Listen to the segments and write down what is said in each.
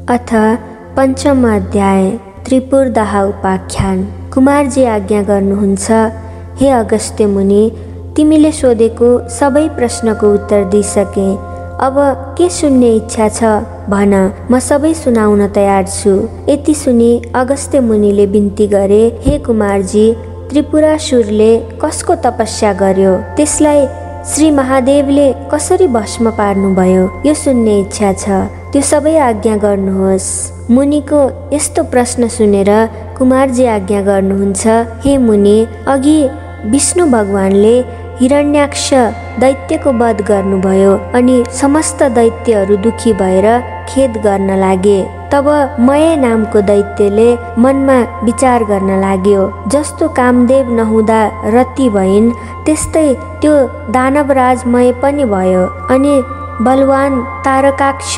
अथ पञ्चम अध्याय त्रिपुरदाह उपाख्यान। कुमारजी आज्ञा गर्नुहुन्छ, हे अगस्त्य मुनि, तिमीले सोधेको सबै प्रश्नको उत्तर दिइसके। अब के सुन्ने इच्छा छ भन, म सबै सुनाउन तयार छु। यति सुनि अगस्त्य मुनिले बिन्ती गरे, हे कुमारजी, त्रिपुरासुरले कसको तपस्या गर्यो, त्यसलाई श्री महादेवले कसरी भस्म पार्नुभयो, यो सुन्ने इच्छा छ। त्यो सबै आज्ञा गर्नुहोस्। मुनिको यस्तो प्रश्न सुनेर कुमारजी आज्ञा गर्नुहुन्छ, हे मुनि, अघि विष्णु भगवानले हिरण्याक्ष दैत्यको वध गर्नुभयो अनि समस्त दैत्यहरू दुखी भएर खेद गर्न लागे। तब मय नामको दैत्यले मनमा विचार गर्न लाग्यो, जस्तो कामदेव नहुँदा रति भइन् त्यस्तै त्यो दानवराज मय पनि भयो। अनि बलवान तारकाक्ष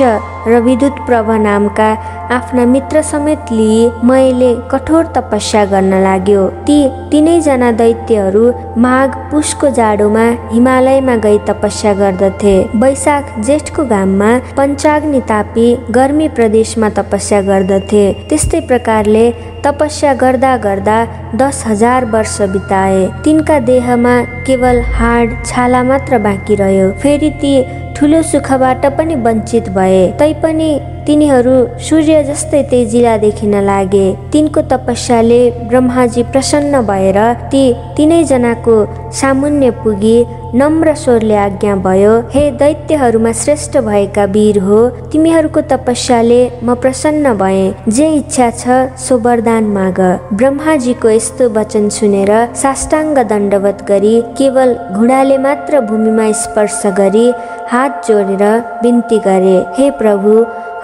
र विद्युत प्रभा नामका आफ्ना मित्र समेत लिई मयले कठोर तपस्या गर्न लाग्यो। ती तीनैजना दैत्यहरू माघ पुषको जाडोमा हिमालयमा गई तपस्या गर्दथे। वैशाख जेठको घाममा पञ्चाग्नि तापी गर्मी प्रदेशमा तपस्या गर्दथे। त्यस्तै प्रकारले तपस्या गर्दा गर्दा 10,000 वर्ष बिताए। तिनका देहमा केवल हाड छाला मात्र बाँकी रह्यो। फेरि ती ठुलो सुखबाट पनि वञ्चित भए, तैपनि तिनीहरू सूर्य जस्तै तेजिला देखिन लागे। तिनको तपस्याले ब्रह्माजी प्रसन्न भएर ती तीनैजनाको सामुन्ने पुगी नम्र स्वरले आज्ञा भयो, हे दैत्यहरूमा श्रेष्ठ भएका वीर हो, तिमीहरूको तपस्याले म प्रसन्न भए। जे इच्छा छ सो वरदान माग। ब्रह्माजीको यस्तो वचन सुनेर साष्टाङ्ग दण्डवत गरी केवल घुँडाले मात्र भूमिमा स्पर्श गरी हात जोडेर बिन्ती गरे, हे प्रभु,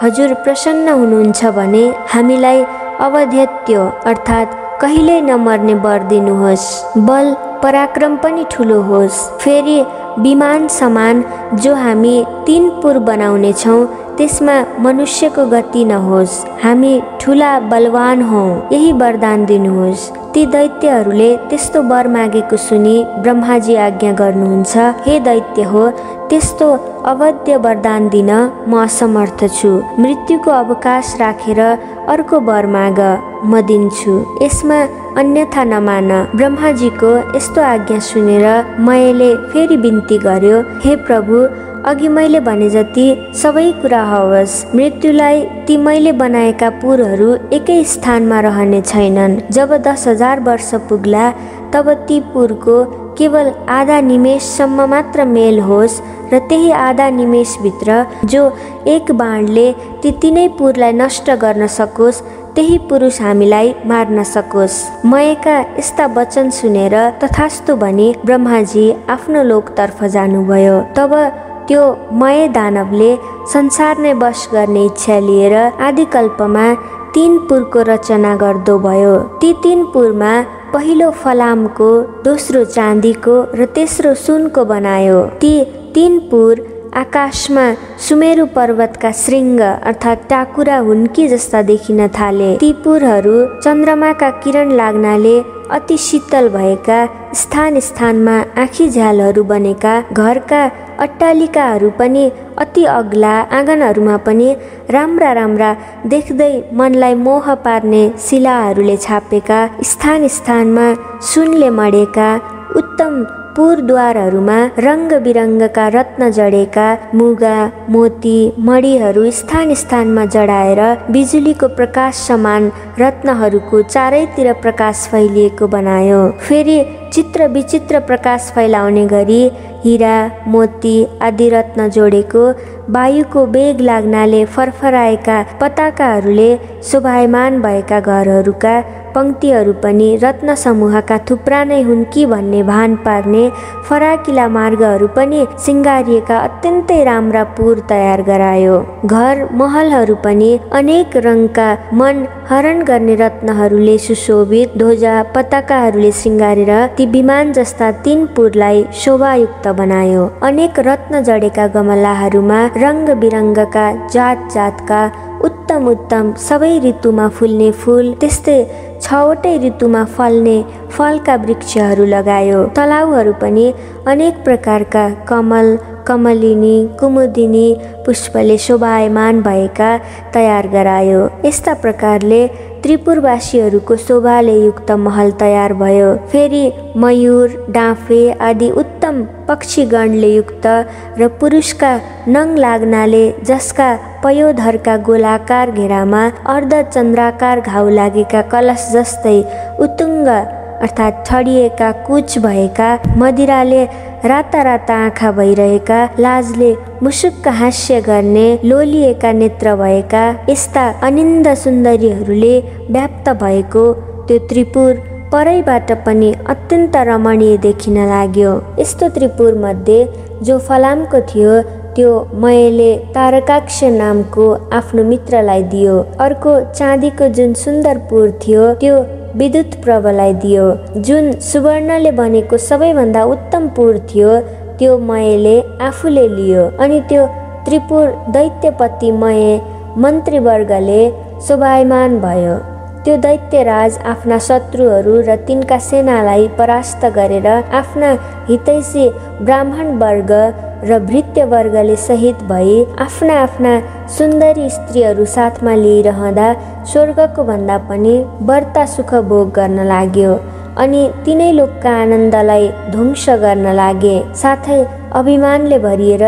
हजुर प्रसन्न हुनुहुन्छ भने हामीलाई अवध्यत्य अर्थात् कहिल्यै नमर्ने वर दिनुहोस्। बल पराक्रम पनि ठुलो होस्। फेरि विमान समान जो हामी 3 पुर बनाउने छौँ त्यसमा मनुष्यको गति नहोस्। हामी ठुला बलवान हौँ, यही वरदान दिनुहोस्। ती दैत्यहरूले त्यस्तो वर मागेको सुनि ब्रह्माजी आज्ञा गर्नुहुन्छ, हे दैत्य हो, त्यस्तो अवध्य वरदान दिन म असमर्थ छु। मृत्युको अवकाश राखेर अर्को वर माग, म दिन्छु। यसमा अन्यथा नमान। ब्रह्माजीको यस्तो आज्ञा सुनेर मयले फेरि बिन्ती गर्यो, हे प्रभु, अघि मैले भने जति सबै कुरा होस्। मृत्युलाई ती मैले बनाएका पुरहरू एकै स्थानमा रहने छैनन्। जब 10,000 वर्ष पुग्ला तब ती पुरको केवल आधा निमेषसम्म मात्र मेल होस् र त्यही आधा निमेषभित्र जो एक बाणले ती तीनै पुरलाई नष्ट गर्न सकोस्, त्यही पुरुष हामीलाई मार्न सकोस्। मयका यस्ता वचन सुनेर तथास्तु भनी ब्रह्माजी आफ्नो लोकतर्फ जानुभयो। तब त्यो मय दानवले संसार नै वश गर्ने इच्छा लिएर आदिकल्पमा 3 पुरको रचना गर्दो भयो। ती 3 पुरमा पहिलो फलामको, दोस्रो चाँदीको र तेस्रो सुनको बनायो। ती 3 पुर आकाशमा सुमेरु पर्वतका श्रृङ्ग अर्थात् टाकुरा हुन्की जस्ता देखिन थाले। ती पुरहरू चन्द्रमाका किरण लाग्नाले अति शीतल भएका, स्थान स्थानमा आँखी झ्यालहरू बनेका, घरका अट्टालिकाहरू पनि अति अग्ला, आँगनहरूमा पनि राम्रा राम्रा देख्दै मनलाई मोह पार्ने शिलाहरूले छापेका, स्थान स्थानमा सुनले मडेका, उत्तम पुरद्वारहरूमा रङ्ग बिरङ्गका रत्न जडेका, मुगा मोती मणिहरू स्थान स्थानमा जडाएर बिजुलीको प्रकाश समान रत्नहरूको चारैतिर प्रकाश फैलिएको बनायो। फेरि चित्र विचित्र प्रकाश फैलाउने गरी हिरा मोती आदि रत्न जोडेको, वायुको वेग लाग्नाले फरफराएका पताकाहरूले शोभायमान भएका घरहरूका पंक्तिहरू पनि रत्न समूहका थुप्रा नै हुन् कि भन्ने भान पार्ने फराकिला मार्गहरू पनि सिंगारिएका अत्यन्तै राम्रा पुर तयार गरायो। घर महलहरू पनि अनेक रङका मन हरण गर्ने रत्नहरूले सुशोभित, ध्वजा पताकाहरूले सिंगारेर ती विमान जस्ता 3 पुरलाई शोभायुक्त बनायो। अनेक रत्न जडेका गमलाहरूमा रङ्ग बिरङ्गका जात जातका उत्तम उत्तम सबै ऋतुमा फुल्ने फूल, त्यस्तै 6वटै ऋतुमा फल्ने फलका वृक्षहरू लगायो। तलाउहरू पनि अनेक प्रकारका कमल, कमलिनी कुमुदिनी पुष्पले शोभायमान भएका तयार गरायो। यस्ता प्रकारले त्रिपुरवासीहरूको शोभाले युक्त महल तयार भयो। फेरि मयूर डाँफे आदि उत्तम पक्षीगणले युक्त र पुरुषका नङ लाग्नाले जसका पयोधरका गोलाकार घेरामा अर्धचन्द्राकार घाउ लागेका कलश जस्तै उत्तुङ्ग अर्थात् छडिएका कुच भएका मदिराले राता राता आँखा भइरहेका लाजले मुसुक्क हास्य गर्ने लोलिएका नेत्र भएका यस्ता अनिन्द सुन्दरीहरूले व्याप्त भएको त्यो त्रिपुर परैबाट पनि अत्यन्त रमणीय देखिन लाग्यो। यस्तो त्रिपुर मध्ये जो फलामको थियो त्यो मयले तारकाक्ष नामको आफ्नो मित्रलाई दियो। अर्को चाँदीको जुन सुन्दर पुर थियो त्यो विद्युत प्रभलाई दियो। जुन सुवर्णले बनेको सबैभन्दा उत्तम पुर थियो त्यो मयले आफूले लियो। अनि त्यो त्रिपुर दैत्यपति मय मन्त्रीवर्गले शोभायमान भयो। त्यो दैत्यराज आफ्ना शत्रुहरू र तिनका सेनालाई परास्त गरेर आफ्ना हितैषी ब्राह्मण वर्ग र भृत्य वर्गले सहित भई आफ्ना आफ्ना सुन्दरी स्त्रीहरू साथमा लिइरहँदा स्वर्गको भन्दा पनि बढ्ता सुख भोग गर्न लाग्यो। अनि तिनै लोकका आनन्दलाई ध्वंस गर्न लागे। साथै अभिमानले भरिएर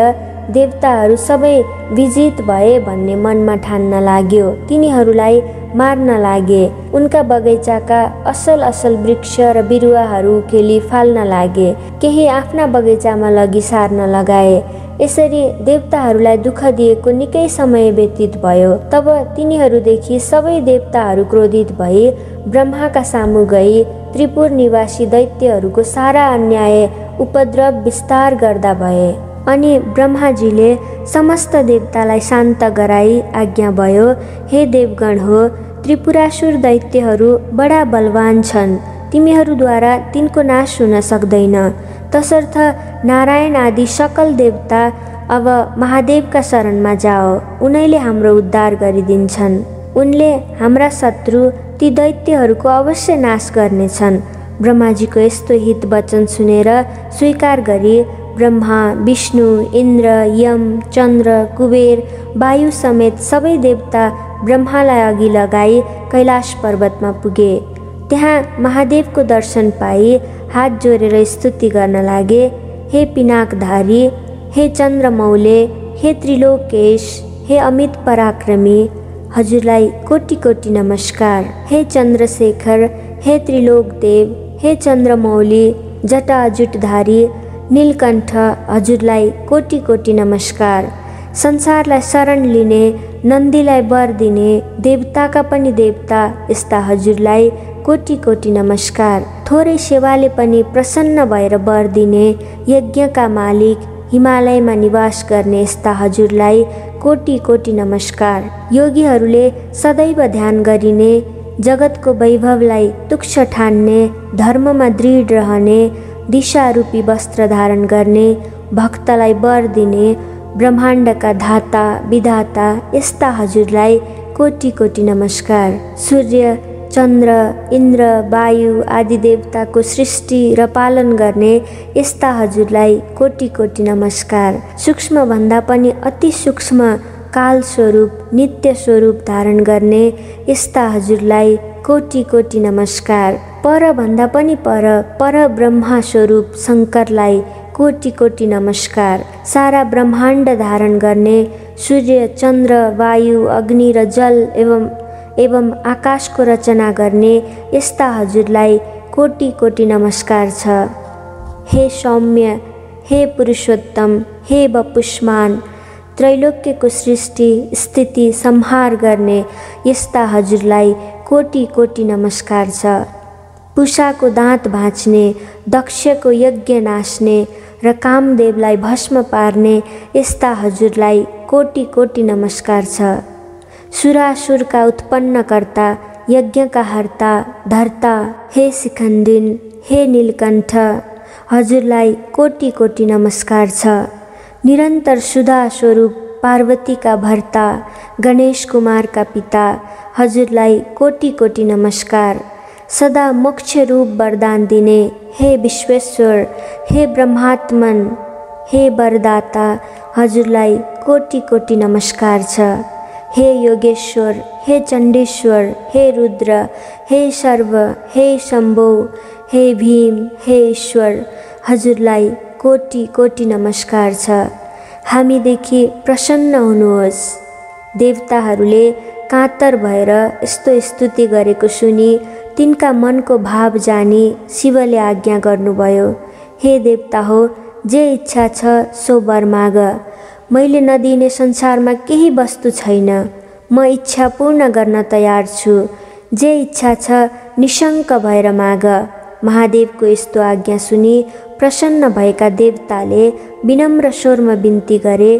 देवताहरू सबै विजित भए भन्ने मनमा ठान्न लाग्यो। तिनीहरूलाई मार्न लागे। उनका बगैँचाका असल असल वृक्ष र बिरुवाहरू उखेली फाल्न लागे। केही आफ्ना बगैँचामा लगी सार्न लगाए। यसरी देवताहरूलाई दुःख दिएको निकै समय व्यतीत भयो। तब तिनीहरूदेखि सबै देवताहरू क्रोधित भई ब्रह्माका सामु गई त्रिपुर निवासी दैत्यहरूको सारा अन्याय उपद्रव विस्तार गर्दा भए। अनि ब्रह्माजीले समस्त देवतालाई शान्त गराई आज्ञा भयो, हे देवगण हो, त्रिपुरासुर दैत्यहरू बडा बलवान छन्। तिमीहरूद्वारा तिनको नाश हुन सक्दैन। तसर्थ नारायण आदि सकल देवता अब महादेवका शरणमा जाओ। उनैले हाम्रो उद्धार गरिदिन्छन्। उनले हाम्रा शत्रु ती दैत्यहरूको अवश्य नाश गर्नेछन्। ब्रह्माजीको यस्तो हित वचन सुनेर स्वीकार गरी ब्रह्मा विष्णु इन्द्र यम चन्द्र कुबेर वायु समेत सबै देवता ब्रह्मालाई अघि लगाई कैलाश पर्वतमा पुगे। त्यहाँ महादेवको दर्शन पाई हात जोडेर स्तुति गर्न लागे, हे पिनाकधारी, हे चन्द्रमौले, हे त्रिलोकेश, हे अमित पराक्रमी, हजुरलाई कोटि कोटि नमस्कार। हे चन्द्रशेखर, हे त्रिलोकदेव, हे चन्द्रमौली, जटा जुटधारी नीलकण्ठ, हजुरलाई कोटि कोटि नमस्कार। संसारलाई शरण लिने नन्दीलाई वर दिने देवताका पनि देवता यस्ता हजुरलाई कोटि कोटि नमस्कार। थोरै सेवाले पनि प्रसन्न भएर वर दिने यज्ञका मालिक हिमालयमा निवास गर्ने यस्ता हजुरलाई कोटि कोटि नमस्कार। योगीहरूले सदैव ध्यान गरिने जगतको वैभवलाई तुक्ष ठान्ने धर्ममा दृढ रहने दिशारूपी वस्त्र धारण गर्ने भक्तलाई वर दिने ब्रह्माण्डका धाता विधाता यस्ता हजुरलाई कोटि कोटि नमस्कार। सूर्य चन्द्र इन्द्र वायु आदि देवताको सृष्टि र पालन गर्ने यस्ता हजुरलाई कोटि कोटि नमस्कार। सूक्ष्म भन्दा पनि अति सूक्ष्म काल स्वरूप नित्य स्वरूप धारण गर्ने यस्ता हजुरलाई कोटि कोटि नमस्कार। पर भन्दा पनि पर ब्रह्मा स्वरूप शङ्करलाई कोटि कोटि नमस्कार। सारा ब्रह्माण्ड धारण गर्ने सूर्य चन्द्र वायु अग्नि र जल एवं आकाशको रचना गर्ने यस्ता हजुरलाई कोटि कोटि नमस्कार छ। हे सौम्य, हे पुरुषोत्तम, हे वपुष्मान, त्रैलोक्यको सृष्टि स्थिति संहार गर्ने यस्ता हजुरलाई कोटि कोटि नमस्कार छ। पुषाको दाँत भाँच्ने दक्षको यज्ञ नाच्ने र कामदेवलाई भस्म पार्ने यस्ता हजुरलाई कोटि कोटि नमस्कार छ। सुरासुरका उत्पन्नकर्ता यज्ञका हर्ता धर्ता हे शिखण्डिन, हे नीलकण्ठ, हजुरलाई कोटि कोटि नमस्कार छ। निरन्तर सुधा स्वरूप पार्वतीका भर्ता गणेश कुमारका पिता हजुरलाई कोटि कोटि नमस्कार। सदा मोक्ष रूप वरदान दिने हे विश्वेश्वर, हे ब्रह्मात्मन, हे वरदाता, हजुरलाई कोटि कोटि नमस्कार छ। हे योगेश्वर, हे चण्डेश्वर, हे रुद्र, हे सर्व, हे शम्भो, हे भीम, हे ईश्वर, हजुरलाई कोटि कोटि नमस्कार छ। हामीदेखि प्रसन्न हुनुहोस्। देवताहरूले कातर भएर यस्तो स्तुति गरेको सुनि तिनका मनको भाव जानी शिवले आज्ञा गर्नुभयो, हे देवता हो, जे इच्छा छ सो वर माग। मैले नदिने संसारमा केही वस्तु छैन। म इच्छा पूर्ण गर्न तयार छु। जे इच्छा छ निशङ्क भएर माग। महादेवको यस्तो आज्ञा सुनि प्रसन्न भएका देवताले विनम्र स्वरमा बिन्ती गरे,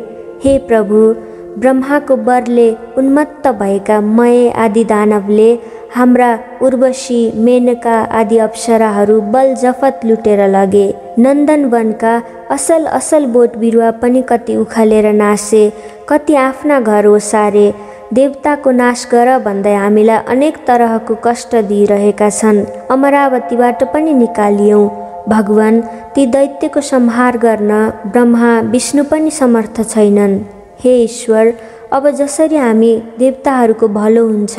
हे प्रभु, ब्रह्माको वरले उन्मत्त भएका मय आदि दानवले हाम्रा उर्वशी, मेनका आदि अप्सराहरू बल जफत लुटेर लगे। नन्दनवनका असल असल बोट बिरुवा पनि कति उखालेर नासे, कति आफ्ना घर ओसारे। देवताको नाश गर भन्दै हामीलाई अनेक तरहको कष्ट दिइरहेका छन्। अमरावतीबाट पनि निकालियौँ। भगवान, ती दैत्यको संहार गर्न ब्रह्मा विष्णु पनि समर्थ छैनन्। हे ईश्वर, अब जसरी हामी देवताहरूको भलो हुन्छ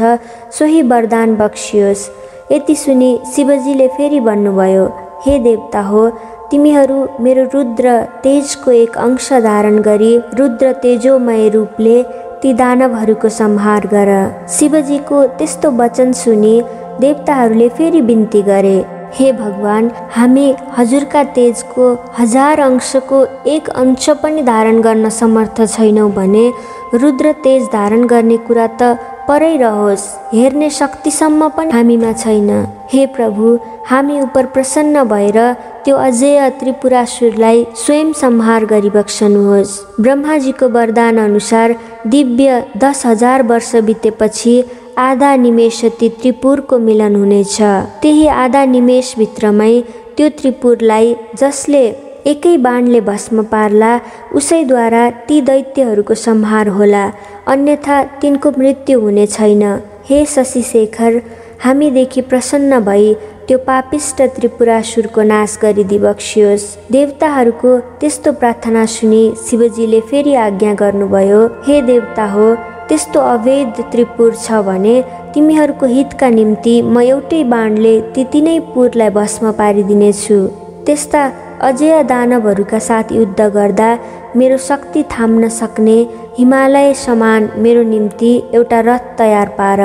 सोही वरदान बक्सियोस्। यति सुनि शिवजीले फेरि भन्नुभयो, हे देवता हो, तिमीहरू मेरो रुद्र तेजको एक अंश धारण गरी रुद्र तेजोमय रूपले ती दानवहरूको संहार गर। शिवजीको त्यस्तो वचन सुनि देवताहरूले फेरि बिन्ती गरे, हे भगवान, हामी हजुरका तेजको 1000 अंशको एक अंश पनि धारण गर्न समर्थ छैनौँ भने रुद्र तेज धारण गर्ने कुरा त परै रहोस्, हेर्ने शक्तिसम्म पनि हामीमा छैन। हे प्रभु, हामी उपर प्रसन्न भएर त्यो अजेय त्रिपुरासुरलाई स्वयं संहार गरिबक्सनुहोस्। ब्रह्माजीको वरदान अनुसार दिव्य 10,000 वर्ष बितेपछि आधा निमेषति त्रिपुरको मिलन हुनेछ। त्यही आधा निमेषभित्रमै त्यो त्रिपुरलाई जसले एकै बाणले भस्म पार्ला उसैद्वारा ती दैत्यहरूको संहार होला, अन्यथा तिनको मृत्यु हुने छैन। हे शशिशेखर, हामीदेखि प्रसन्न भई त्यो पापिष्ट त्रिपुरासुरको नाश गरिदिबक्सियोस्। देवताहरूको त्यस्तो प्रार्थना सुनि शिवजीले फेरि आज्ञा गर्नुभयो, हे देवता हो, त्यस्तो अवैध त्रिपुर छ भने तिमीहरूको हितका निम्ति म एउटै बाणले ती तीनै पुरलाई भस्म पारिदिनेछु। त्यस्ता अजेय दानवहरूका साथ युद्ध गर्दा मेरो शक्ति थाम्न सक्ने हिमालय समान मेरो निम्ति एउटा रथ तयार पार,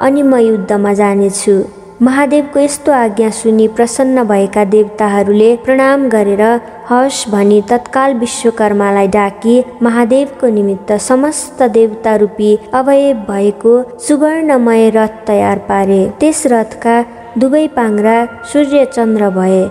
अनि म युद्धमा जानेछु। महादेवको यस्तो आज्ञा सुनि प्रसन्न भएका देवताहरूले प्रणाम गरेर हस् भनी तत्काल विश्वकर्मालाई डाकी महादेवको निमित्त समस्त देवता रूपी अवयव भएको सुवर्णमय रथ तयार पारे। त्यस रथका दुवै पाङ्रा सूर्य चन्द्र भए।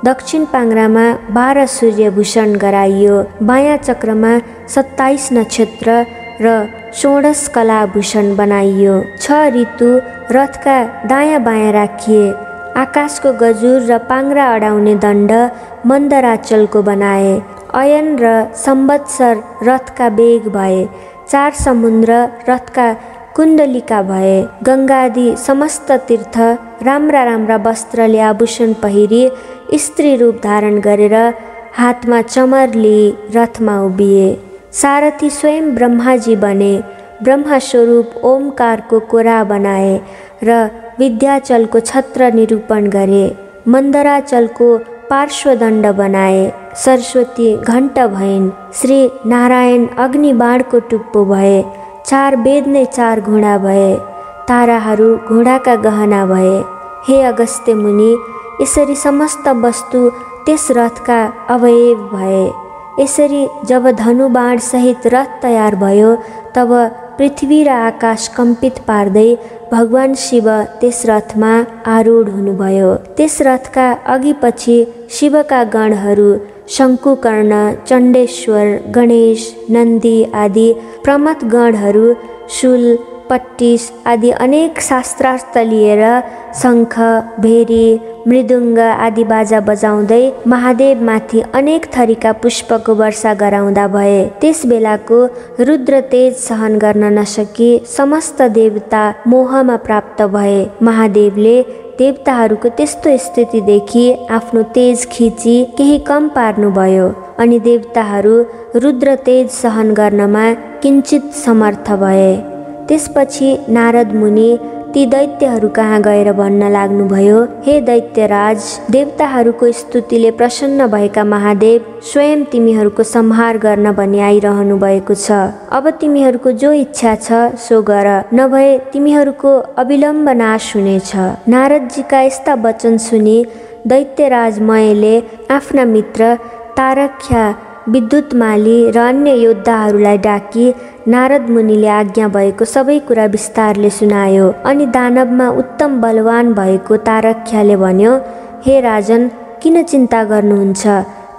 दक्षिण पाङ्रामा 12 सूर्यभूषण गराइयो। बायाँ चक्रमा 27 नक्षत्र र 16 कलाभूषण बनाइयो। 6 ऋतु रथका दायाँ बायाँ राखिए। आकाशको गजुर र पाङ्रा अडाउने दण्ड मन्दराचलको बनाए। अयन र संवत्सर रथका बेग भए। 4 समुद्र रथका कुण्डलिका भए। गङ्गादि समस्त तीर्थ राम्रा राम्रा वस्त्रले आभूषण पहिरी स्त्री रूप धारण गरेर हातमा चमर लिई रथमा उभिए। सारथी स्वयं ब्रह्माजी बने। ब्रह्मस्वरूप ओमकारको कोरा बनाए र विद्याचलको छत्र निरूपण गरे। मन्दराचलको पार्श्वदण्ड बनाए। सरस्वती घण्ट भइन्। श्री नारायण अग्निबाणको टुप्पो भए। 4 वेद नै 4 घोडा भए। ताराहरू घोडाका गहना भए। हे अगस्त्य मुनि, यसरी समस्त वस्तु त्यस रथका अवयव भए। यसरी जब धनुबाण सहित रथ तयार भयो तब पृथ्वी र आकाश कम्पित पार्दै भगवान शिव त्यस रथमा आरूढ हुनुभयो। त्यस रथका अघिपछि शिवका गणहरू शङ्कुकर्ण, चण्डेश्वर, गणेश, नन्दी आदि प्रमथ गणहरू शूल, पट्टिस आदि अनेक शास्त्रास्त्र लिएर शङ्ख, भेरी, मृदुङ्ग आदि बाजा बजाउँदै महादेवमाथि अनेक थरीका पुष्पको वर्षा गराउँदा भए। त्यस बेलाको रुद्र तेज सहन गर्न नसकी समस्त देवता मोहमा प्राप्त भए। महादेवले देवताहरूको त्यस्तो स्थिति देखि आफ्नो तेज खिची केही कम पार्नुभयो। अनि देवताहरू रुद्र तेज सहन गर्नमा किञ्चित समर्थ भए। त्यसपछि नारद मुनि ती दैत्यहरू कहाँ गएर भन्न लाग्नुभयो, हे दैत्यराज, देवताहरूको स्तुतिले प्रसन्न भएका महादेव स्वयं तिमीहरूको संहार गर्न भनी आइरहनु भएको छ। अब तिमीहरूको जो इच्छा छ सो गर, नभए तिमीहरूको अविलम्ब नाश हुनेछ। नारदजीका यस्ता वचन सुनि दैत्यराज मयले आफ्ना मित्र तारक्ष्या, विद्युतमाली र अन्य योद्धाहरूलाई डाकी नारद मुनिले आज्ञा भएको सबै कुरा विस्तारले सुनायो। अनि दानवमा उत्तम बलवान भएको तारक्ष्याले भन्यो, हे राजन, किन चिन्ता गर्नुहुन्छ?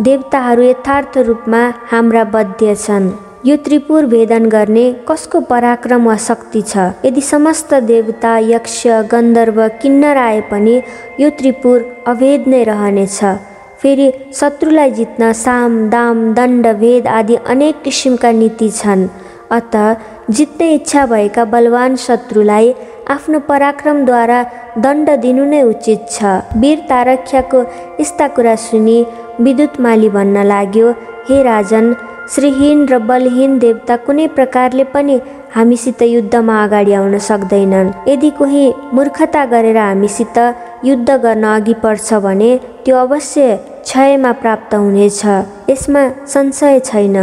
देवताहरू यथार्थ रूपमा हाम्रा वध्य छन्। यो त्रिपुर भेदन गर्ने कसको पराक्रम वा शक्ति छ? यदि समस्त देवता, यक्ष, गन्धर्व, किन्नर आए पनि यो त्रिपुर अभेद नै रहनेछ। फेरि शत्रुलाई जित्न साम, दाम, दण्ड, भेद आदि अनेक किसिमका नीति छन्। अतः जित्ने इच्छा भएका बलवान शत्रुलाई आफ्नो पराक्रमद्वारा दण्ड दिनु नै उचित छ। वीर तारक्ष्याको यस्ता कुरा सुनि विद्युतमाली भन्न लाग्यो, हे राजन, श्रीहीन र बलहीन देवता कुनै प्रकारले पनि हामीसित युद्धमा अगाडि आउन सक्दैनन्। यदि कोही मूर्खता गरेर हामीसित युद्ध गर्न अघि पर्छ भने त्यो अवश्य क्षयमा प्राप्त हुनेछ, यसमा संशय छैन।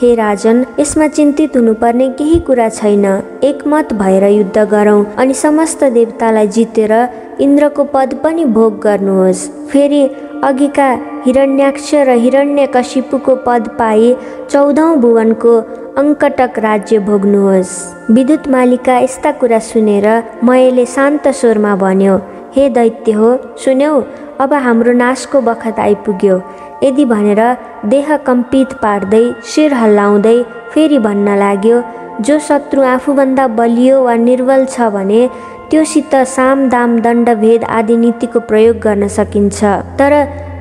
हे राजन, यसमा चिन्तित हुनुपर्ने केही कुरा छैन। एकमत भएर युद्ध गरौँ अनि समस्त देवतालाई जितेर इन्द्रको पद पनि भोग गर्नुहोस्। फेरि अघिका हिरण्याक्ष र हिरण्यकशिपुको पद पाई 14औं भुवनको अङ्कटक राज्य भोग्नुहोस्। विद्युतमालीका यस्ता कुरा सुनेर मयले शान्त स्वरमा भन्यो, हे दैत्य हो, सुन्यौ, अब हाम्रो नाशको बखत आइपुग्यो। यदि भनेर देह कम्पित पार्दै शिर हल्लाउँदै फेरि भन्न लाग्यो, जो शत्रु आफूभन्दा बलियो वा निर्बल छ भने त्योसित साम, दाम, दण्ड, भेद आदि नीतिको प्रयोग गर्न सकिन्छ। तर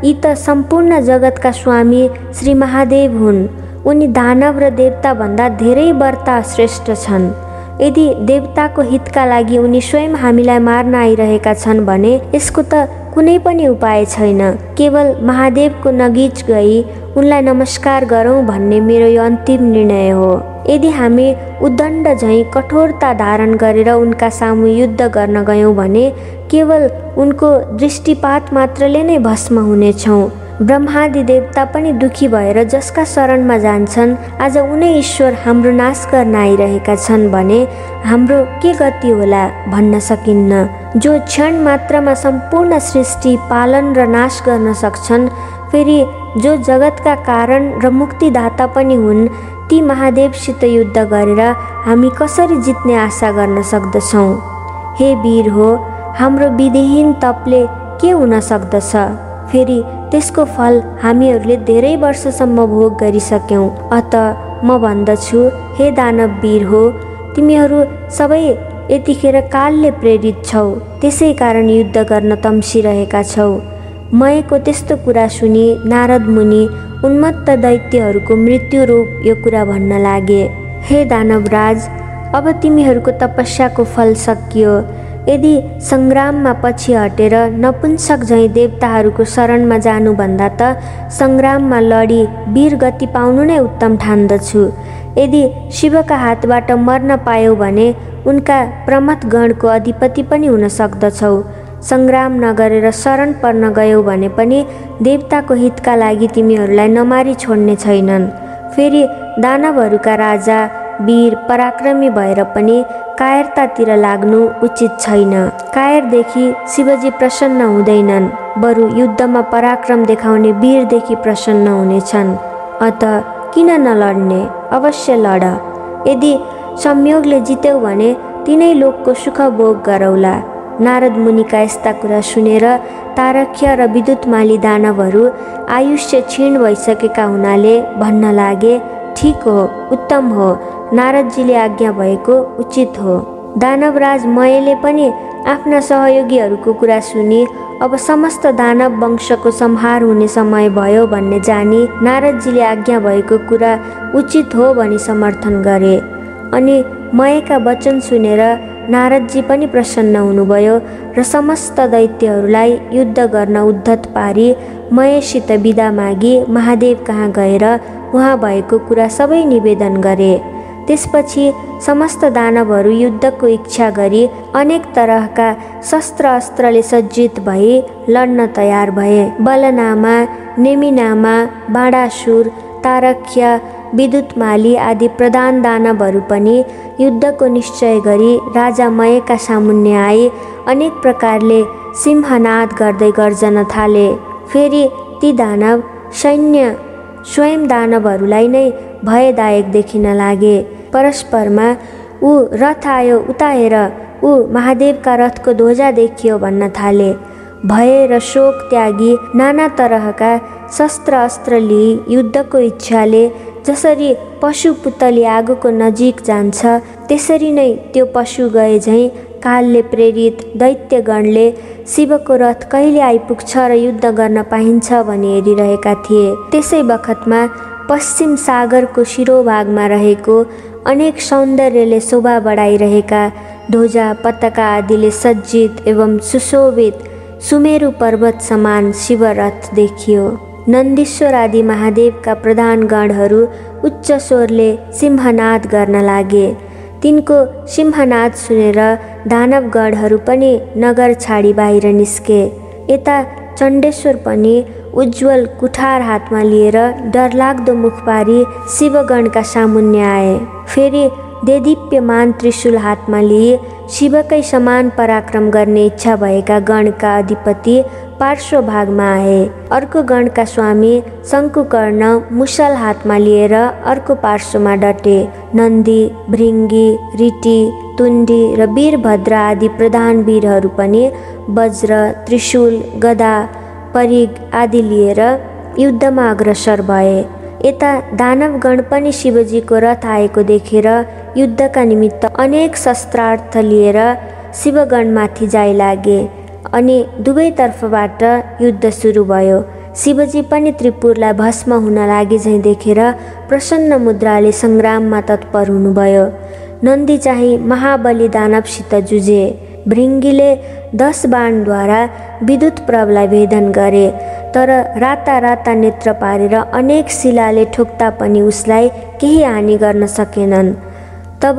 यी त सम्पूर्ण जगतका स्वामी श्री महादेव हुन्। उनी दानव र देवता भन्दा धेरै बर्ता श्रेष्ठ छन्। यदि देवताको हितका लागि उनी स्वयं हामीलाई मार्न आइरहेका छन् भने यसको त कुनै पनि उपाय छैन। केवल महादेवको नजिक गई उनलाई नमस्कार गरौँ भन्ने मेरो यो अन्तिम निर्णय हो। यदि हामी उद्दण्ड झैँ कठोरता धारण गरेर उनका सामु युद्ध गर्न गयौँ भने केवल उनको दृष्टिपात मात्रले नै भस्म हुनेछौँ। ब्रह्मादि देवता पनि दुखी भएर जसका शरणमा जान्छन्, आज उनै ईश्वर हाम्रो नाश गर्न आइरहेका छन् भने हाम्रो के गति होला भन्न सकिन्न। जो क्षण मात्रमा सम्पूर्ण सृष्टि पालन र नाश गर्न सक्छन्, फेरि जो जगतका कारण र मुक्तिदाता पनि हुन्, ती महादेवसित युद्ध गरेर हामी कसरी जित्ने आशा गर्न सक्दछौँ? हे वीर हो, हाम्रो विधिहीन तपले के हुन सक्दछ? फेरि त्यसको फल हामीहरूले धेरै वर्षसम्म भोग गरिसक्यौँ। अत म भन्दछु, हे दानव वीर हो, तिमीहरू सबै यतिखेर कालले प्रेरित छौ, त्यसै कारण युद्ध गर्न तम्सिरहेका छौ। मयको त्यस्तो कुरा सुनि नारद मुनि उन्मत्त दैत्यहरूको मृत्यु रूप यो कुरा भन्न लागे, हे दानवराज, अब तिमीहरूको तपस्याको फल सकियो। यदि सङ्ग्राममा पछि हटेर नपुंसक झैँ देवताहरूको शरणमा जानुभन्दा त सङ्ग्राममा लडी वीर गति पाउनु नै उत्तम ठान्दछु। यदि शिवका हातबाट मर्न पायौ भने उनका प्रमथ गणको अधिपति पनि हुन सक्दछौ। सङ्ग्राम नगरेर शरण पर्न गयौ भने पनि देवताको हितका लागि तिमीहरूलाई नमारी छोड्ने छैनन्। फेरि दानवहरूका राजा वीर पराक्रमी भएर पनि कायरतातिर लाग्नु उचित छैन। कायरदेखि शिवजी प्रसन्न हुँदैनन्, बरु युद्धमा पराक्रम देखाउने वीरदेखि प्रसन्न हुनेछन्। अत किन नलड्ने? अवश्य लड। यदि संयोगले जित्यौ भने तिनै लोकको सुख भोग गरौला। नारद मुनिका यस्ता कुरा सुनेर तारक्ष्य र विद्युतमाली दानवहरू आयुष्य क्षीण भइसकेका हुनाले भन्न लागे, ठिक हो, उत्तम हो, नारदजीले आज्ञा भएको उचित हो। दानवराज मयले पनि आफ्ना सहयोगीहरूको कुरा सुनि अब समस्त दानव वंशको संहार हुने समय भयो भन्ने जानी नारदजीले आज्ञा भएको कुरा उचित हो भनी समर्थन गरे। अनि मयका वचन सुनेर नारदजी पनि प्रसन्न हुनुभयो र समस्त दैत्यहरूलाई युद्ध गर्न उद्धत पारी महेशसित बिदा मागी महादेव कहाँ गएर उहाँ भएको कुरा सबै निवेदन गरे। त्यसपछि समस्त दानवहरू युद्धको इच्छा गरी अनेक तरहका शस्त्र अस्त्रले सज्जित भई लड्न तयार भए। बलनामा, नेमिनामा, बाणासुर, तारक्ष्य, विद्युतमाली आदि प्रधान दानवहरू पनि युद्धको निश्चय गरी राजा मयका सामुन्ने आए अनेक प्रकारले सिंहनाद गर्दै गर्जन थाले। फेरि ती दानव सैन्य स्वयं दानवहरूलाई नै भयदायक देखिन लागे। परस्परमा ऊ रथ आयो उता हेर, ऊ महादेवका रथको ध्वजा देखियो भन्न थाले। भय र शोक त्यागी नाना तरहका शस्त्र अस्त्र लिई युद्धको इच्छाले जसरी पशु पुतली आगोको नजिक जान्छ त्यसरी नै त्यो पशु गए झैँ कालले प्रेरित दैत्यगणले शिवको रथ कहिले आइपुग्छ र युद्ध गर्न पाइन्छ भनी हेरिरहेका थिए। त्यसै बखतमा पश्चिम सागरको शिरोभागमा रहेको अनेक सौन्दर्यले शोभा बढाइरहेका ध्वजा पताका आदिले सज्जित एवं सुशोभित सुमेरु पर्वत समान शिवरथ देखियो। नन्दीश्वर आदि महादेवका प्रधान गणहरू उच्च स्वरले सिंहनाद गर्न लागे। तिनको सिंहनाद सुनेर दानवगणहरू पनि नगर छाडी बाहिर निस्के। यता चण्डेश्वर पनि उज्जवल कुठार हातमा लिएर डरलाग्दो मुख पारी शिवगणका सामुन्ने आए। फेरि देदीप्यमान त्रिशूल हातमा लिए शिवकै समान पराक्रम गर्ने इच्छा भएका गणका अधिपति पार्श्व भागमा आए। अर्को गणका स्वामी शङ्कुकर्ण मुसल हातमा लिएर अर्को पार्श्वमा डटे। नन्दी, भृङ्गी, ऋटी, तुण्डी र वीरभद्र आदि प्रधान वीरहरू पनि वज्र, त्रिशूल, गदा, परिग आदि लिएर युद्धमा अग्रसर भए। यता दानवगण पनि शिवजीको रथ आएको देखेर युद्धका निमित्त अनेक शस्त्रार्थ लिएर शिवगणमाथि जाइ लागे अनि दुवैतर्फबाट युद्ध सुरु भयो। शिवजी पनि त्रिपुरलाई भस्म हुन लागे झैँ देखेर प्रसन्न मुद्राले सङ्ग्राममा तत्पर हुनुभयो। नन्दी चाहिँ महाबली दानवसित जुझे। भृङ्गीले 10 बाणद्वारा विद्युत प्रभलाई भेदन गरे, तर राता राता नेत्र पारेर अनेक शिलाले ठोक्दा पनि उसलाई केही हानि गर्न सकेनन्। तब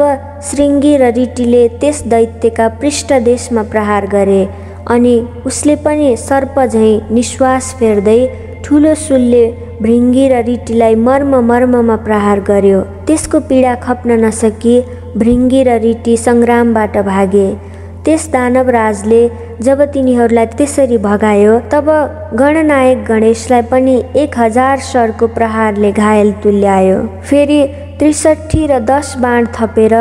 श्रृङ्गी र ऋटीले त्यस दैत्यका पृष्ठदेशमा प्रहार गरे अनि उसले पनि सर्प झैँ निश्वास फेर्दै ठुलो शूलले भृङ्गी र ऋटीलाई मर्ममा प्रहार गर्यो। त्यसको पीडा खप्न नसकी भृङ्गी र ऋटी सङ्ग्रामबाट भागे। त्यस दानवराजले जब तिनीहरूलाई त्यसरी भगायो तब गणनायक गणेशलाई पनि 1000 शरको प्रहारले घायल तुल्यायो। फेरि 63 र 10 बाण थपेर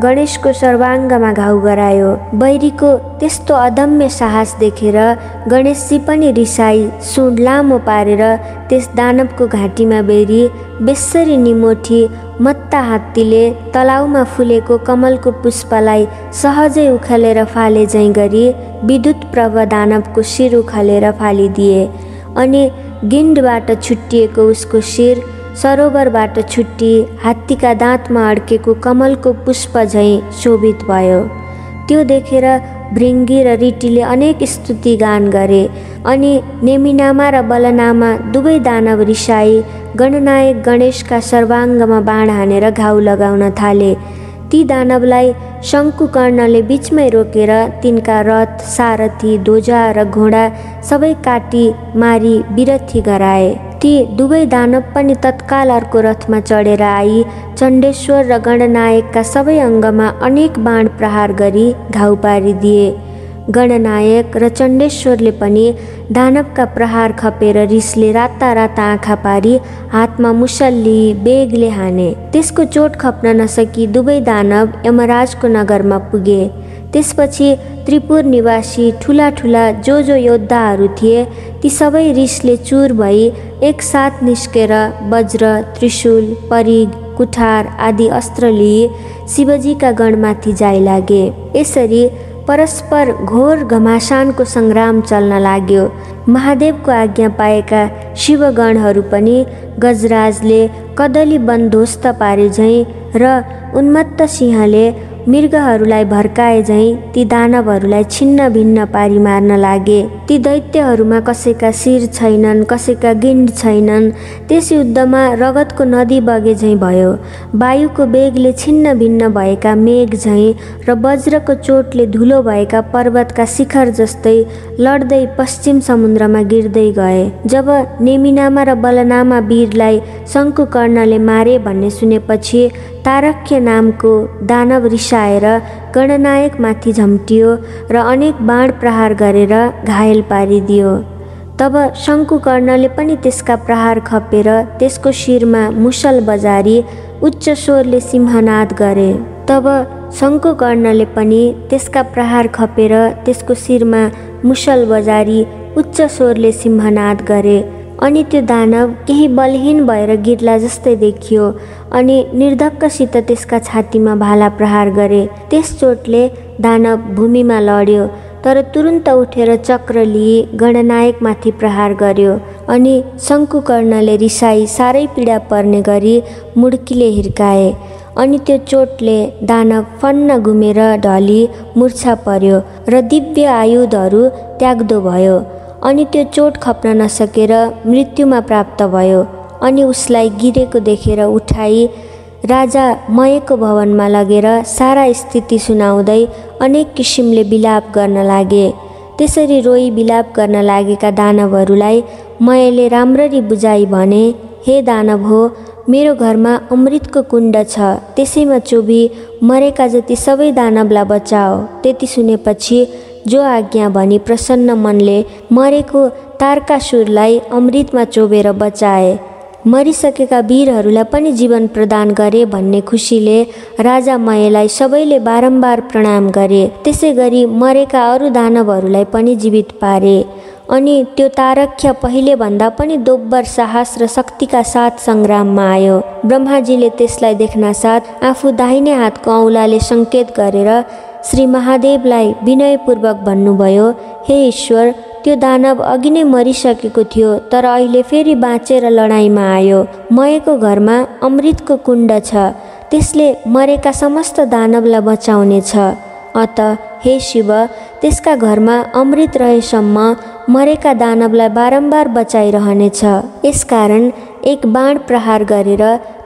गणेशको सर्वाङ्गमा घाउ गरायो। बैरीको त्यस्तो अदम्य साहस देखेर गणेशजी पनि रिसाई सुँड लामो पारेर त्यस दानवको घाँटीमा बेरी बेस्सरी निमोठी मत्ता हात्तीले तलाउमा फुलेको कमलको पुष्पलाई सहजै उखालेर फाले झैँ गरी विद्युत प्रभ दानवको शिर उखालेर फालिदिए अनि गिन्डबाट छुट्टिएको उसको शिर सरोवरबाट छुट्टी हात्तीका दाँतमा अड्केको कमलको पुष्प झैँ शोभित भयो। त्यो देखेर भृङ्गी र ऋटीले अनेक स्तुति गान गरे अनि नेमिनामा र बलनामा दुवै दानव रिसाई गणनायक गणेशका सर्वाङ्गमा बाण हानेर घाउ लगाउन थाले। ती दानवलाई शङ्कुकर्णले बीचमै रोकेर तिनका रथ, सारथी, ध्वजा र घोडा सबै काटी मारी विरथी गराए। ती दुवै दानव पनि तत्काल अर्को रथमा चढेर आई चण्डेश्वर र गणनायकका सबै अङ्गमा अनेक बाण प्रहार गरी घाउ पारिदिए। गणनायक र चण्डेश्वरले पनि दानवका प्रहार खपेर रिसले राता राता आँखा पारी हातमा मुसल लिई बेगले हाने। त्यसको चोट खप्न नसकी दुवै दानव यमराजको नगरमा पुगे। त्यसपछि त्रिपुर निवासी ठुला ठुला जो योद्धाहरू थिए ती सबै रिसले चुर भई एकसाथ निस्केर वज्र, त्रिशूल, परिग, कुठार आदि अस्त्र लिई शिवजीका गणमाथि जाइ लागे। यसरी परस्पर घोर घमासानको सङ्ग्राम चल्न लाग्यो। महादेवको आज्ञा पाएका शिवगणहरू पनि गजराजले कदली वन ध्वस्त पारे झैँ र उन्मत्त सिंहले मृगहरूलाई भर्काए झैँ ती दानवहरूलाई छिन्न भिन्न पारी मार्न लागे। ती दैत्यहरूमा कसैका शिर छैनन्, कसैका गिन्ड छैनन्। त्यस युद्धमा रगतको नदी बगे झैँ भयो। वायुको वेगले छिन्न भिन्न भएका मेघ झैँ र वज्रको चोटले धुलो भएका पर्वतका शिखर जस्तै लड्दै पश्चिम समुद्रमा गिर्दै गए। जब नेमिनामा र बलनामा वीरलाई शङ्कुकर्णले मारे भन्ने सुनेपछि तारक्य नामको दानव रिसाएर गणनायकमाथि झम्टियो र अनेक बाण प्रहार गरेर घायल पारिदियो। तब शङ्कुकर्णले पनि त्यसका प्रहार खपेर त्यसको शिरमा मुसल बजारी उच्च स्वरले सिंहनाद गरे। तब शङ्कुकर्णले पनि त्यसका प्रहार खपेर त्यसको शिरमा मुसल बजारी उच्च स्वरले सिंहनाद गरे। अनि त्यो दानव केही बलहीन भएर गिर्ला जस्तै देखियो अनि निर्धक्कसित त्यसका छातीमा भाला प्रहार गरे। त्यस चोटले दानव भूमिमा लड्यो, तर तुरुन्त उठेर चक्र लिई गणनायकमाथि प्रहार गर्यो। अनि शङ्कुकर्णले रिसाई साह्रै पीडा पर्ने गरी मुड्कीले हिर्काए। अनि त्यो चोटले दानव फन्न घुमेर ढली मूर्छा पर्यो र दिव्य आयुधहरू त्याग्दो भयो। अनि त्यो चोट खप्न नसकेर मृत्युमा प्राप्त भयो। अनि उसलाई गिरेको देखेर उठाई राजा मयको भवनमा लगेर सारा स्थिति सुनाउँदै अनेक किसिमले विलाप गर्न लागे। त्यसरी रोई विलाप गर्न लागेका दानवहरूलाई मयले राम्ररी बुझाई भने, हे दानव हो, मेरो घरमा अमृतको कुण्ड छ, त्यसैमा चोबी मरेका जति सबै दानवलाई बचाओ। त्यति सुनेपछि जो आज्ञा भनी प्रसन्न मनले मरेको तारकासुरलाई अमृतमा चोबेर बचाए। मरिसकेका वीरहरूलाई पनि जीवन प्रदान गरे भन्ने खुसीले राजा मयलाई सबैले बारम्बार प्रणाम गरे। त्यसै गरी मरेका अरू दानवहरूलाई पनि जीवित पारे। अनि त्यो तारक्य पहिले भन्दा पनि दोब्बर साहस र शक्तिका साथ सङ्ग्राममा आयो। ब्रह्माजीले त्यसलाई देख्नासाथ आफू दाहिने हातको औँलाले सङ्केत गरेर श्री महादेवलाई विनयपूर्वक भन्नुभयो, हे ईश्वर, त्यो दानव अघि नै मरिसकेको थियो, तर अहिले फेरि बाँचेर लडाइँमा आयो। मयको घरमा अमृतको कुण्ड छ, त्यसले मरेका समस्त दानवलाई बचाउनेछ। अत हे शिव, त्यसका घरमा अमृत रहेसम्म मरेका दानवलाई बारम्बार बचाइरहनेछ। यसकारण एक बाण प्रहार गरेर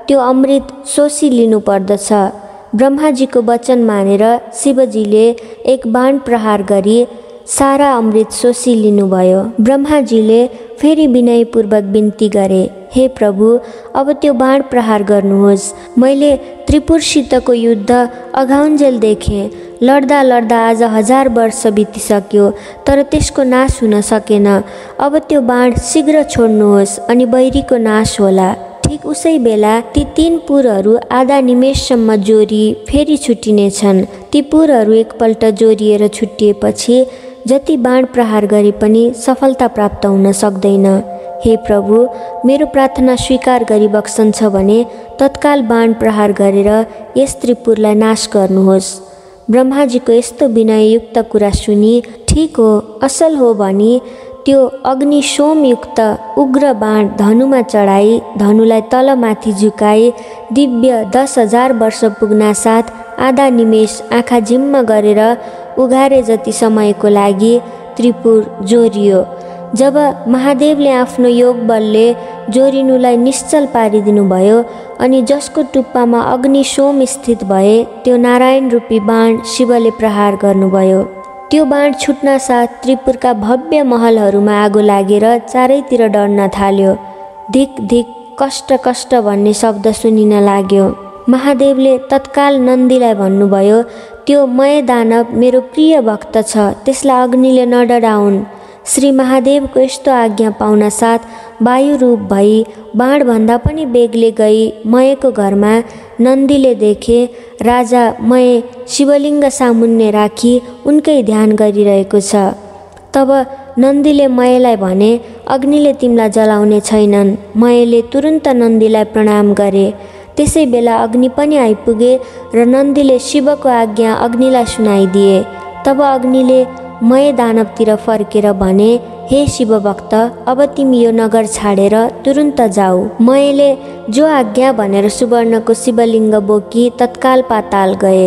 त्यो अमृत सोसी लिनुपर्दछ। ब्रह्माजीको वचन मानेर शिवजीले एक बाण प्रहार गरी सारा अमृत सोसी लिनुभयो। ब्रह्माजीले फेरि विनयपूर्वक बिन्ती गरे, हे प्रभु, अब त्यो बाण प्रहार गर्नुहोस्। मैले त्रिपुरसितको युद्ध अघाउन्जेल देखेँ। लड्दा लड्दा आज 1000 वर्ष बितिसक्यो, तर त्यसको नाश हुन सकेन। अब त्यो बाण शीघ्र छोड्नुहोस् अनि बैरीको नाश होला। ठिक उसै बेला ती 3 पुरहरू आधा निमेषसम्म जोरी फेरि छुट्टिनेछन्। ती पुरहरू एकपल्ट जोरिएर छुट्टिएपछि जति बाण प्रहार गरे पनि सफलता प्राप्त हुन सक्दैन। हे प्रभु, मेरो प्रार्थना स्वीकार गरी बक्सन्छ भने तत्काल बाण प्रहार गरेर यस त्रिपुरलाई नाश गर्नुहोस्। ब्रह्माजीको यस्तो विनययुक्त कुरा सुनि, ठिक हो, असल हो भनी त्यो अग्नि सोमयुक्त उग्र बाण धनुमा चढाई धनुलाई तलमाथि झुकाई दिव्य 10,000 वर्ष पुग्नासाथ आधा निमेष आँखा झिम्म गरेर उघारे जति समयको लागि त्रिपुर जोरियो। जब महादेवले आफ्नो योग बलले जोरिनुलाई निश्चल पारिदिनु भयो अनि जसको टुप्पामा अग्नि सोम स्थित भए त्यो नारायण रूपी बाण शिवले प्रहार गर्नुभयो। त्यो बाण छुट्न साथ त्रिपुरका भव्य महलहरूमा आगो लागेर चारैतिर डढ्न थाल्यो। धिक धिक, कष्ट कष्ट भन्ने शब्द सुनिन लाग्यो। महादेवले तत्काल नन्दीलाई भन्नुभयो, त्यो मय दानव मेरो प्रिय भक्त छ, त्यसलाई अग्निले नडराउन्। श्री महादेवको यस्तो आज्ञा पाउन साथ वायु रूप भई बाणभन्दा पनि बेगले गई मयको घरमा नन्दीले देखे राजा मय शिवलिङ्ग सामुन्ने राखी उनकै ध्यान गरिरहेको छ। तब नन्दीले मयलाई भने, अग्निले तिमीलाई जलाउने छैनन्। मयले तुरुन्त नन्दीलाई प्रणाम गरे। त्यसै बेला अग्नि पनि आइपुगे र नन्दीले शिवको आज्ञा अग्निलाई सुनाइदिए। तब अग्निले मय दानवतिर फर्केर भने, हे शिवभक्त, अब तिमी यो नगर छाडेर तुरुन्त जाऊ। मैले जो आज्ञा भनेर सुवर्णको शिवलिङ्ग बोकी तत्काल पाताल गए।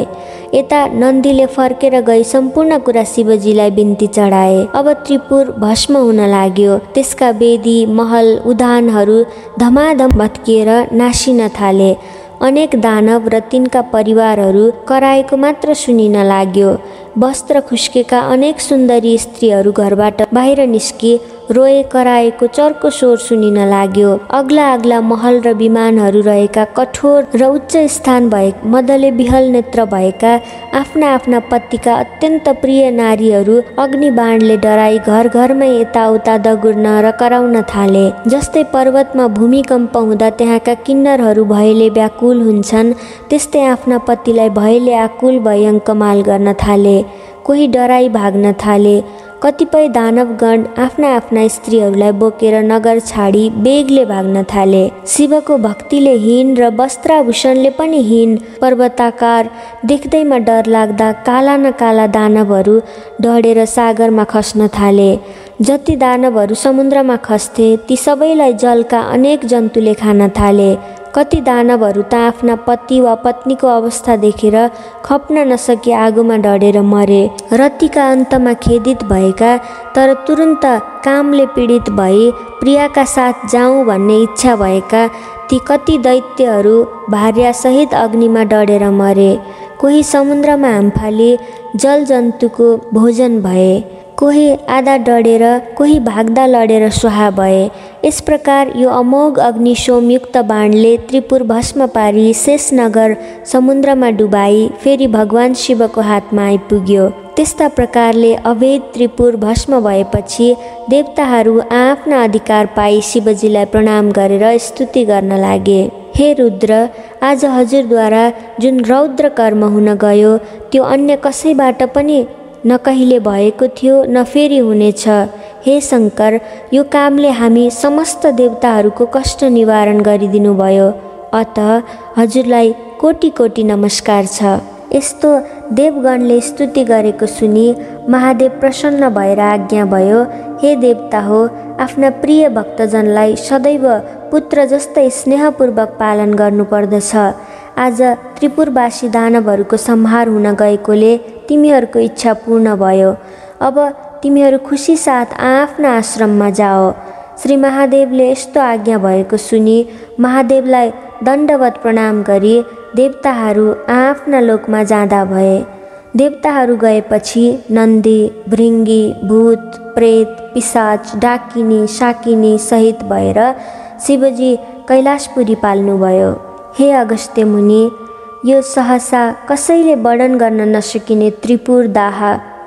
यता नन्दीले फर्केर गई सम्पूर्ण कुरा शिवजीलाई बिन्ती चढाए। अब त्रिपुर भस्म हुन लाग्यो। त्यसका वेदी महल उद्यानहरू धमाधम भत्किएर नासिन थाले। अनेक दानव र तिनका परिवारहरू कराएको मात्र सुनिन लाग्यो। वस्त्र खुस्केका अनेक सुन्दरी स्त्रीहरू घरबाट बाहिर निस्की रोए कराएको चर्को स्वर सुनिन लाग्यो। अग्ला अग्ला महल र विमानहरू रहेका कठोर र उच्च स्थान भए मदले विहल नेत्र भएका आफ्ना आफ्ना पतिका अत्यन्त प्रिय नारीहरू अग्निबाणले डराई घर घरमै यताउता दगुर्न र कराउन थाले। जस्तै पर्वतमा भूमिकम्प हुँदा त्यहाँका किन्नरहरू भयले व्याकुल हुन्छन्, त्यस्तै आफ्ना पतिलाई भयले आकुल भई अङ्कमाल गर्न थाले। कोही डराई भाग्न थाले। कतिपय दानवगण आफ्ना आफ्ना स्त्रीहरूलाई बोकेर नगर छाडी बेगले भाग्न थाले। शिवको भक्तिले हीन र वस्त्राभूषणले पनि हीन पर्वताकार देख्दैमा डर लाग्दा काला न काला दानवहरू डढेर सागरमा खस्न थाले। जति दानवहरू समुद्रमा खस्थे ती सबैलाई जलका अनेक जन्तुले खान थाले। कति दानवहरू त आफ्ना पति वा पत्नीको अवस्था देखेर खप्न नसकी आगोमा डढेर मरे। रतिका अन्तमा खेदित भएका तर तुरुन्त कामले पीडित भई प्रियाका साथ जाउँ भन्ने इच्छा भएका ती कति दैत्यहरू भार्यासहित अग्निमा डढेर मरे। कोही समुद्रमा हामफाली जलजन्तुको भोजन भए। कोही आधा डढेर कोही भाग्दा लडेर स्वाहा भए। यस प्रकार यो अमोघ अग्नि सोमयुक्त बाणले त्रिपुर भस्म पारी शेषनगर समुद्रमा डुबाई फेरि भगवान शिवको हातमा आइपुग्यो। त्यस्ता प्रकारले अवैध त्रिपुर भस्म भएपछि देवताहरू आफ्ना अधिकार पाई शिवजीलाई प्रणाम गरेर स्तुति गर्न लागे। हे रुद्र, आज हजुरद्वारा जुन रौद्र कर्म हुन गयो त्यो अन्य कसैबाट पनि न कहिले भएको थियो न फेरि हुनेछ। हे शङ्कर, यो कामले हामी समस्त देवताहरूको कष्ट निवारण गरिदिनु भयो। अत हजुरलाई कोटि कोटि नमस्कार छ। यस्तो देवगणले स्तुति गरेको सुनि महादेव प्रसन्न भएर आज्ञा भयो, हे देवता हो, आफ्ना प्रिय भक्तजनलाई सदैव पुत्र जस्तै स्नेहपूर्वक पालन गर्नुपर्दछ। आज त्रिपुरवासी दानवहरूको संहार हुन गएकोले तिमीहरूको इच्छा पूर्ण भयो। अब तिमीहरू खुसी साथ आफ्ना आश्रममा जाओ। श्री महादेवले यस्तो आज्ञा भएको सुनि महादेवलाई दण्डवत प्रणाम गरी देवताहरू आफ्ना लोकमा जाँदा भए। देवताहरू गएपछि नन्दी, भृङ्गी, भूत, प्रेत, पिशाच, डाकिनी, शाकिनी सहित भएर शिवजी कैलाशपुरी पाल्नुभयो। हे अगस्त्य मुनि, यो सहसा कसैले वर्णन गर्न नसकिने त्रिपुर दाह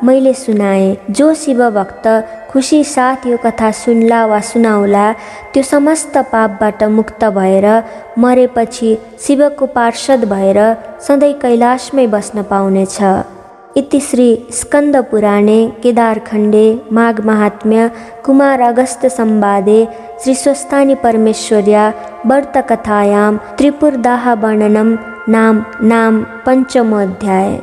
मैले सुनाएँ। जो शिव भक्त खुसी साथ यो कथा सुन्ला वा सुनाउला त्यो समस्त पापबाट मुक्त भएर मरेपछि शिवको पार्षद भएर सधैँ कैलाशमै बस्न पाउनेछ। इति श्री स्कन्द पुराणे केदारखण्डे माघ महात्म्य कुमार अगस्त्य संवादे श्री स्वस्थानी परमेश्वर्या व्रतकथायां त्रिपुरदाह वर्णनम नाम पंचमोऽध्याय।